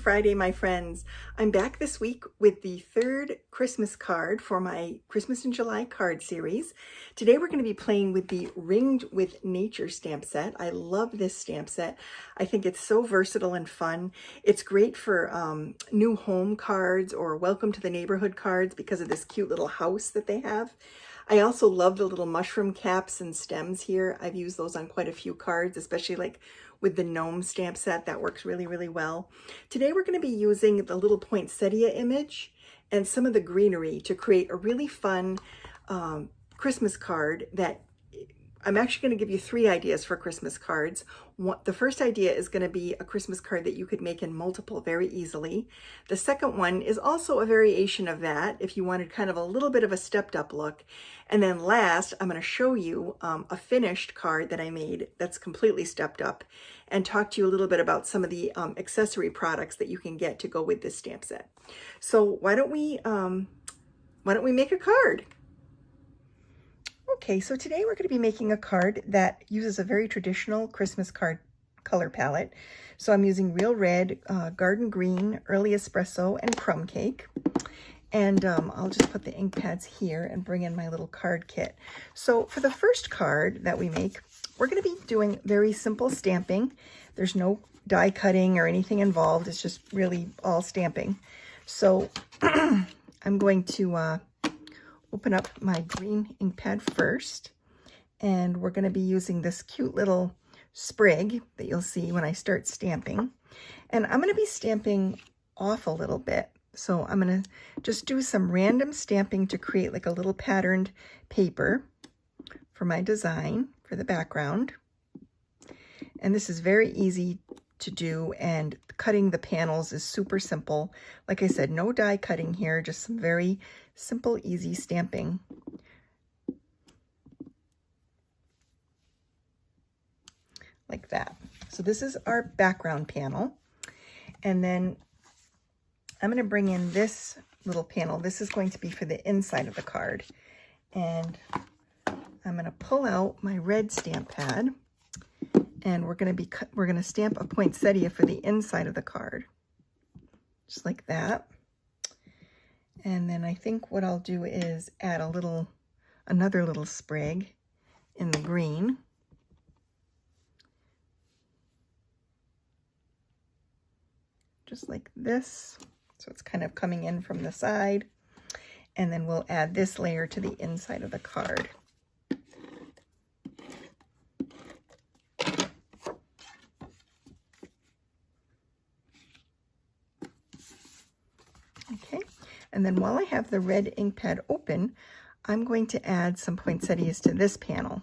Friday, my friends. I'm back this week with the third Christmas card for my Christmas in July card series. Today we're going to be playing with the Ringed with Nature stamp set. I love this stamp set. I think it's so versatile and fun. It's great for new home cards or welcome to the neighborhood cards because of this cute little house that they have. I also love the little mushroom caps and stems here. I've used those on quite a few cards, especially like with the gnome stamp set. That works really, really well. Today we're going to be using the little poinsettia image and some of the greenery to create a really fun Christmas card that I'm actually going to give you 3 ideas for Christmas cards. The first idea is going to be a Christmas card that you could make in multiple very easily. The second one is also a variation of that if you wanted kind of a little bit of a stepped up look. And then last, I'm going to show you a finished card that I made that's completely stepped up and talk to you a little bit about some of the accessory products that you can get to go with this stamp set. So why don't we make a card? Okay, so today we're going to be making a card that uses a very traditional Christmas card color palette. So I'm using Real Red, Garden Green, Early Espresso, and Crumb Cake. And I'll just put the ink pads here and bring in my little card kit. So for the first card that we make, we're going to be doing very simple stamping. There's no die cutting or anything involved. It's just really all stamping. So I'm going to open up my green ink pad first, and we're going to be using this cute little sprig that you'll see when I start stamping. And I'm going to be stamping off a little bit. So I'm going to just do some random stamping to create like a little patterned paper for my design for the background. And this is very easy to do, and cutting the panels is super simple. Like I said, no die cutting here, just some very simple, easy stamping. Like that. So this is our background panel. And then I'm going to bring in this little panel. This is going to be for the inside of the card. And I'm going to pull out my red stamp pad. And we're going to stamp a poinsettia for the inside of the card. Just like that. And then I think what I'll do is add another little sprig in the green. Just like this. So it's kind of coming in from the side. And then we'll add this layer to the inside of the card. Okay. And then while I have the red ink pad open, I'm going to add some poinsettias to this panel.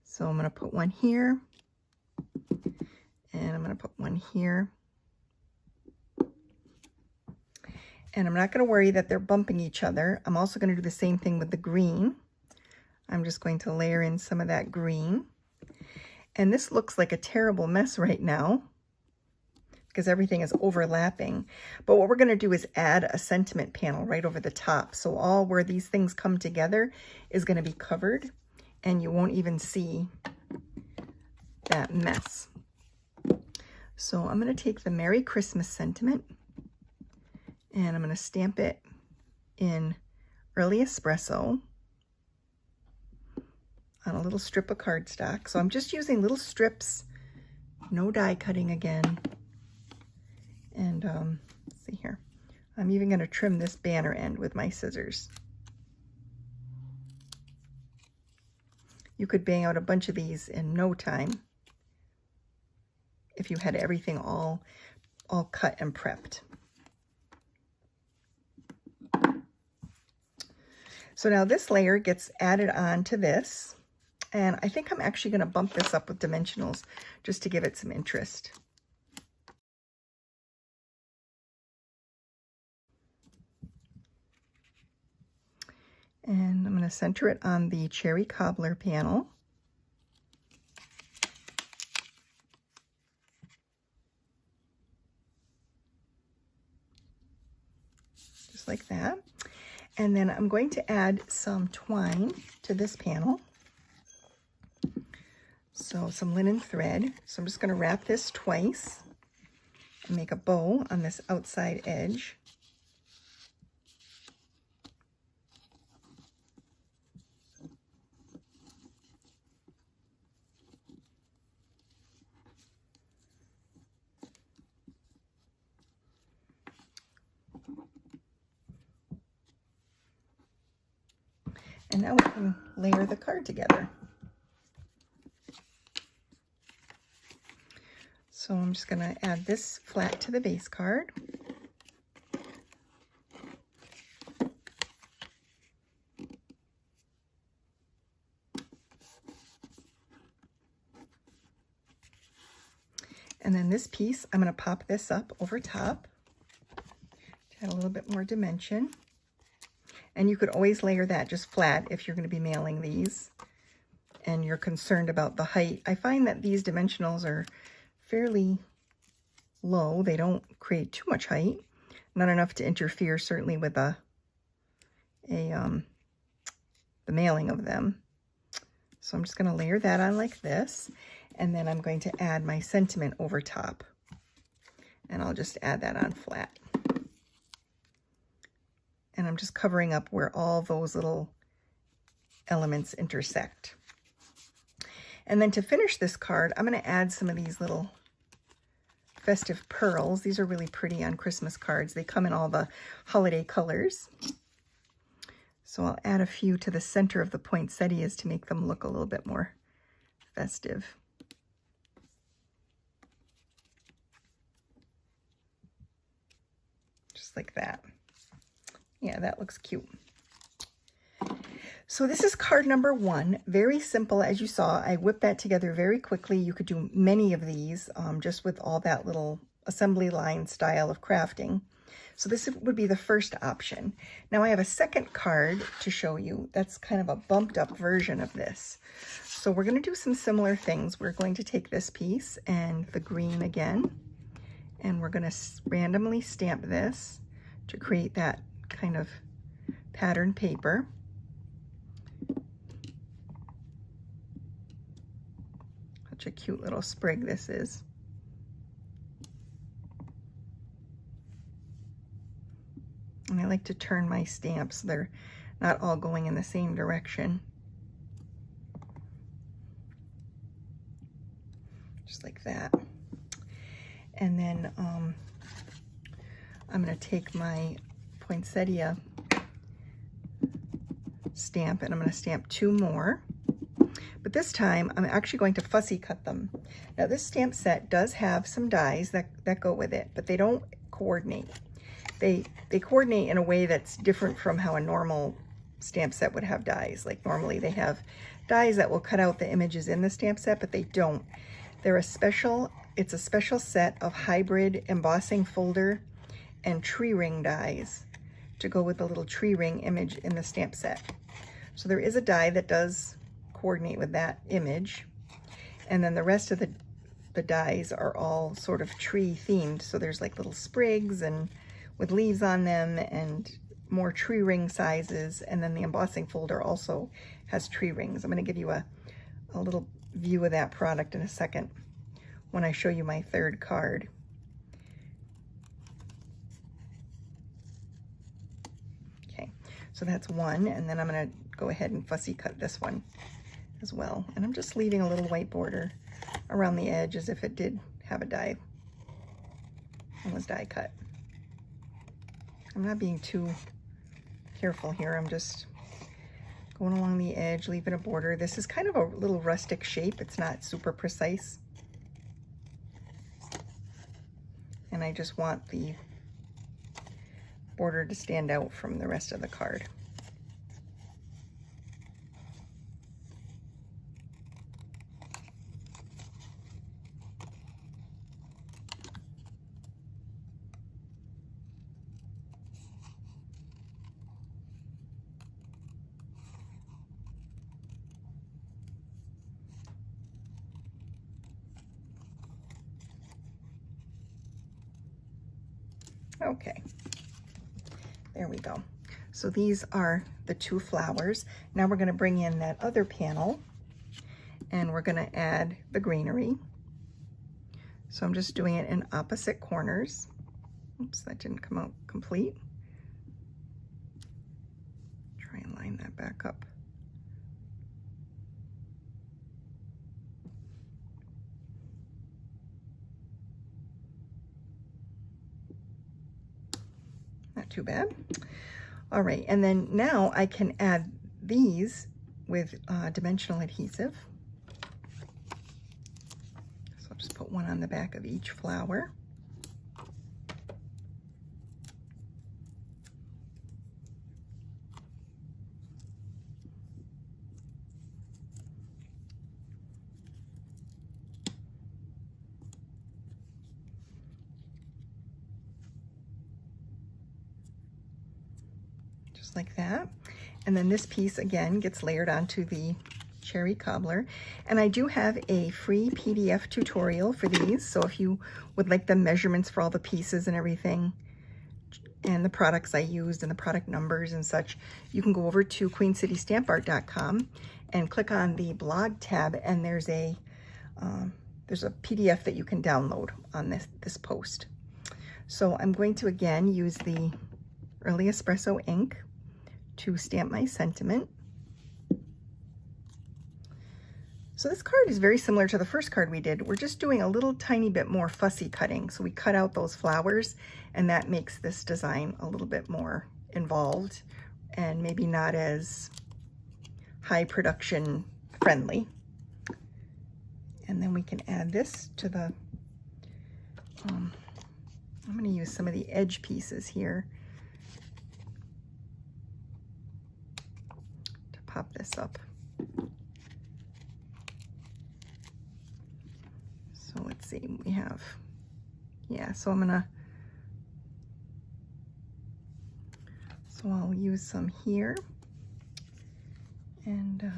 So I'm going to put one here, and I'm going to put one here. And I'm not going to worry that they're bumping each other. I'm also going to do the same thing with the green. I'm just going to layer in some of that green. And this looks like a terrible mess right now, because everything is overlapping. But what we're going to do is add a sentiment panel right over the top. So all where these things come together is going to be covered, and you won't even see that mess. So I'm going to take the Merry Christmas sentiment, and I'm going to stamp it in Early Espresso on a little strip of cardstock. So I'm just using little strips, no die cutting again. And let's see here. I'm even going to trim this banner end with my scissors. You could bang out a bunch of these in no time if you had everything all cut and prepped. So now this layer gets added on to this, and I think I'm actually going to bump this up with dimensionals just to give it some interest. And I'm going to center it on the cherry cobbler panel. Just like that. And then I'm going to add some twine to this panel. So some linen thread. So I'm just going to wrap this twice make a bow on this outside edge. And now we can layer the card together. So I'm just going to add this flat to the base card. And then this piece, I'm going to pop this up over top to add a little bit more dimension. And you could always layer that just flat if you're going to be mailing these and you're concerned about the height. I find that these dimensionals are fairly low. They don't create too much height. Not enough to interfere, certainly, with the mailing of them. So I'm just going to layer that on like this. And then I'm going to add my sentiment over top. And I'll just add that on flat. And I'm just covering up where all those little elements intersect. And then to finish this card, I'm going to add some of these little festive pearls. These are really pretty on Christmas cards. They come in all the holiday colors. So I'll add a few to the center of the poinsettias to make them look a little bit more festive. Just like that. Yeah, that looks cute. So this is card number 1. Very simple, as you saw. I whipped that together very quickly. You could do many of these just with all that little assembly line style of crafting. So this would be the first option. Now I have a second card to show you. That's kind of a bumped up version of this. So we're going to do some similar things. We're going to take this piece and the green again, and we're going to randomly stamp this to create that kind of pattern paper. Such a cute little sprig this is. And I like to turn my stamps so they're not all going in the same direction. Just like that. And then I'm going to take my poinsettia stamp and I'm going to stamp 2 more. But this time I'm actually going to fussy cut them. Now this stamp set does have some dies that go with it, but they don't coordinate. They coordinate in a way that's different from how a normal stamp set would have dies. Like normally they have dies that will cut out the images in the stamp set, but they don't. It's a special set of hybrid embossing folder and tree ring dies to go with the little tree ring image in the stamp set. So there is a die that does coordinate with that image, and then the rest of the dies are all sort of tree themed. So there's like little sprigs and with leaves on them and more tree ring sizes, and then the embossing folder also has tree rings. I'm going to give you a little view of that product in a second when I show you my third card. Okay, so that's one, and then I'm going to go ahead and fussy cut this one as well. And I'm just leaving a little white border around the edge as if it did have a die and was die cut. I'm not being too careful here. I'm just going along the edge, leaving a border. This is kind of a little rustic shape. It's not super precise. And I just want the border to stand out from the rest of the card. Okay, there we go. So these are the 2 flowers. Now we're going to bring in that other panel and we're going to add the greenery. So I'm just doing it in opposite corners. Oops, that didn't come out complete. Try and line that back up. Not too bad. All right, and then now I can add these with dimensional adhesive. So I'll just put one on the back of each flower. Just like that. And then this piece again gets layered onto the cherry cobbler. And I do have a free PDF tutorial for these. So if you would like the measurements for all the pieces and everything and the products I used and the product numbers and such, you can go over to queencitystampart.com and click on the blog tab, and there's a PDF that you can download on this post. So I'm going to again use the Early Espresso ink to stamp my sentiment. So this card is very similar to the first card we did. We're just doing a little tiny bit more fussy cutting. So we cut out those flowers, and that makes this design a little bit more involved and maybe not as high production friendly. And then we can add this to the, I'm going to use some of the edge pieces here to pop this up. So let's see, we have, yeah, so I'll use some here, and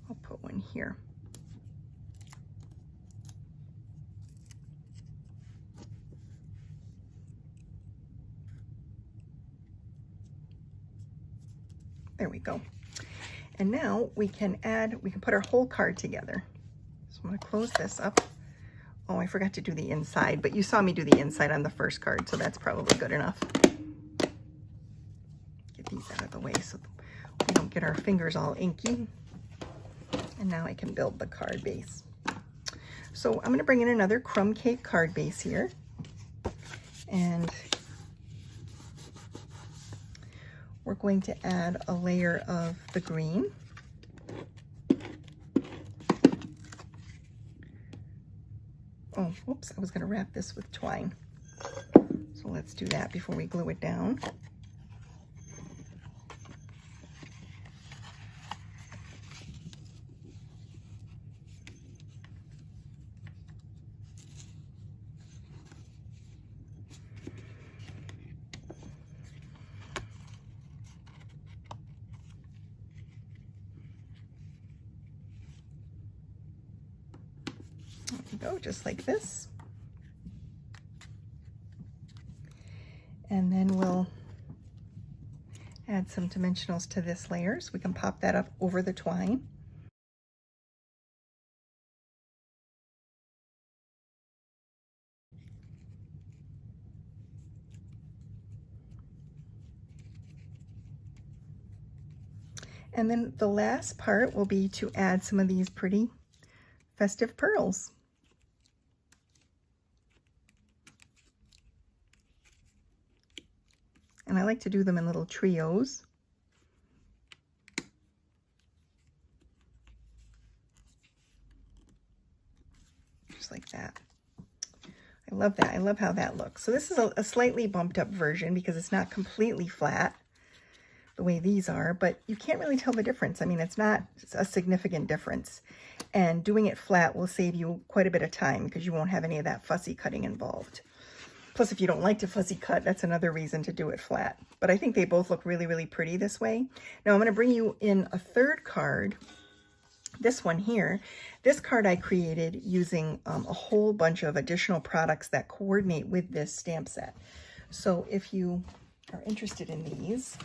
I'll put one here. There we go. And now we can put our whole card together. So I'm going to close this up. Oh, I forgot to do the inside, but you saw me do the inside on the first card, so that's probably good enough. Get these out of the way so we don't get our fingers all inky. And now I can build the card base. So I'm going to bring in another crumb cake card base here. And we're going to add a layer of the green. Oh, whoops, I was going to wrap this with twine. So let's do that before we glue it down. There we go, just like this. And then we'll add some dimensionals to this layer so we can pop that up over the twine. And then the last part will be to add some of these pretty festive pearls. And I like to do them in little trios. Just like that. I love that. I love how that looks. So this is a slightly bumped up version because it's not completely flat the way these are, but you can't really tell the difference. I mean, it's not a significant difference. And doing it flat will save you quite a bit of time because you won't have any of that fussy cutting involved. Plus, if you don't like to fussy cut, that's another reason to do it flat. But I think they both look really, really pretty this way. Now I'm going to bring you in a third card. This one here. This card I created using a whole bunch of additional products that coordinate with this stamp set. So if you are interested in these,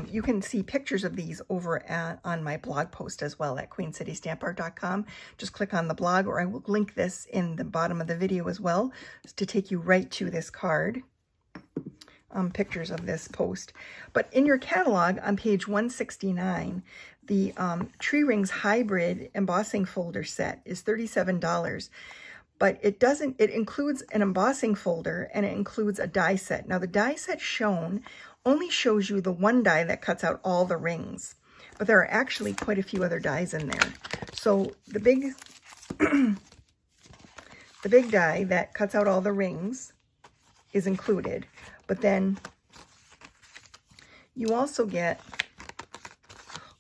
You can see pictures of these over on my blog post as well at queencitystampart.com. Just click on the blog, or I will link this in the bottom of the video as well to take you right to this card. Pictures of this post. But in your catalog on page 169, the Tree Rings Hybrid Embossing Folder Set is $37. But it includes an embossing folder and it includes a die set. Now the die set shown only shows you the one die that cuts out all the rings, but there are actually quite a few other dies in there. So the big, the big die that cuts out all the rings is included, but then you also get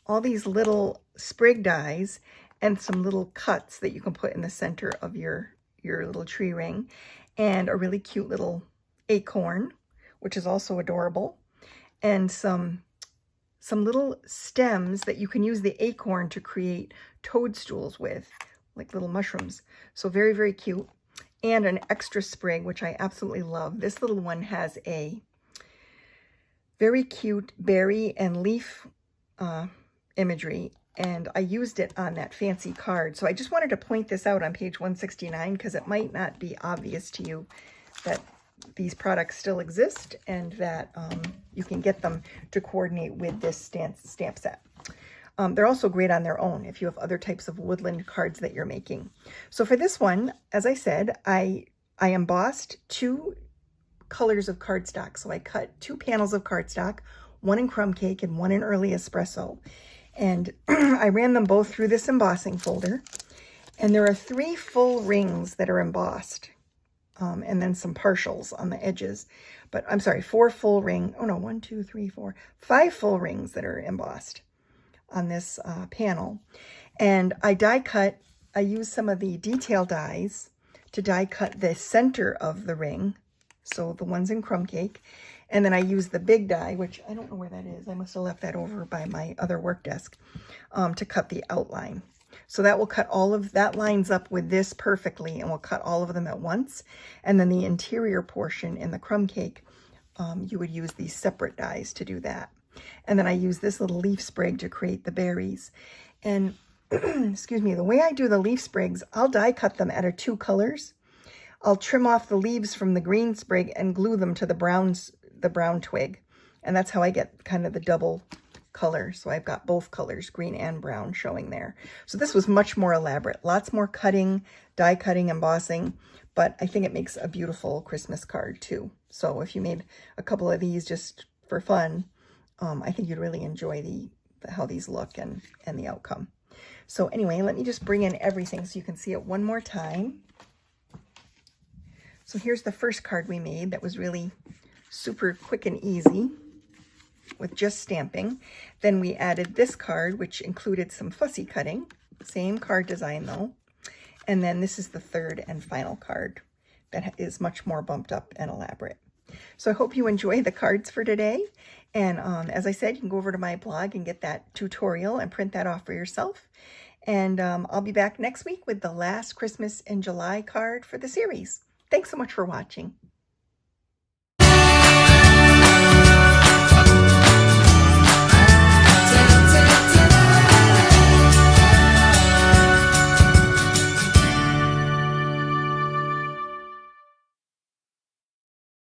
all these little sprig dies and some little cuts that you can put in the center of your little tree ring, and a really cute little acorn, which is also adorable, and some little stems that you can use the acorn to create toadstools with, like little mushrooms. So very, very cute. And an extra sprig, which I absolutely love. This little one has a very cute berry and leaf imagery, and I used it on that fancy card. So I just wanted to point this out on page 169 because it might not be obvious to you that these products still exist and that you can get them to coordinate with this stamp set. They're also great on their own if you have other types of woodland cards that you're making. So for this one, as I said, I embossed 2 colors of cardstock. So I cut 2 panels of cardstock, one in crumb cake and one in early espresso. And I ran them both through this embossing folder. And there are 3 full rings that are embossed. And then some partials on the edges. But I'm sorry, 4 full ring. Oh no, 1, 2, 3, 4, 5 full rings that are embossed on this panel. And I used some of the detail dies to die cut the center of the ring. So the ones in crumb cake. And then I used the big die, which I don't know where that is. I must have left that over by my other work desk, to cut the outline. So that will cut all of that, lines up with this perfectly, and we'll cut all of them at once. And then the interior portion in the crumb cake, you would use these separate dies to do that. And then I use this little leaf sprig to create the berries. And excuse me, the way I do the leaf sprigs, I'll die cut them out of 2 colors. I'll trim off the leaves from the green sprig and glue them to the brown twig. And that's how I get kind of the double color. So I've got both colors, green and brown, showing there. So this was much more elaborate, lots more cutting, die cutting, embossing, but I think it makes a beautiful Christmas card too. So if you made a couple of these just for fun, I think you'd really enjoy how these look and the outcome. So anyway, let me just bring in everything so you can see it one more time. So here's the first card we made that was really super quick and easy with just stamping. Then we added this card, which included some fussy cutting. Same card design though. And then this is the third and final card that is much more bumped up and elaborate. So I hope you enjoy the cards for today. And as I said, you can go over to my blog and get that tutorial and print that off for yourself. And I'll be back next week with the last Christmas in July card for the series. Thanks so much for watching.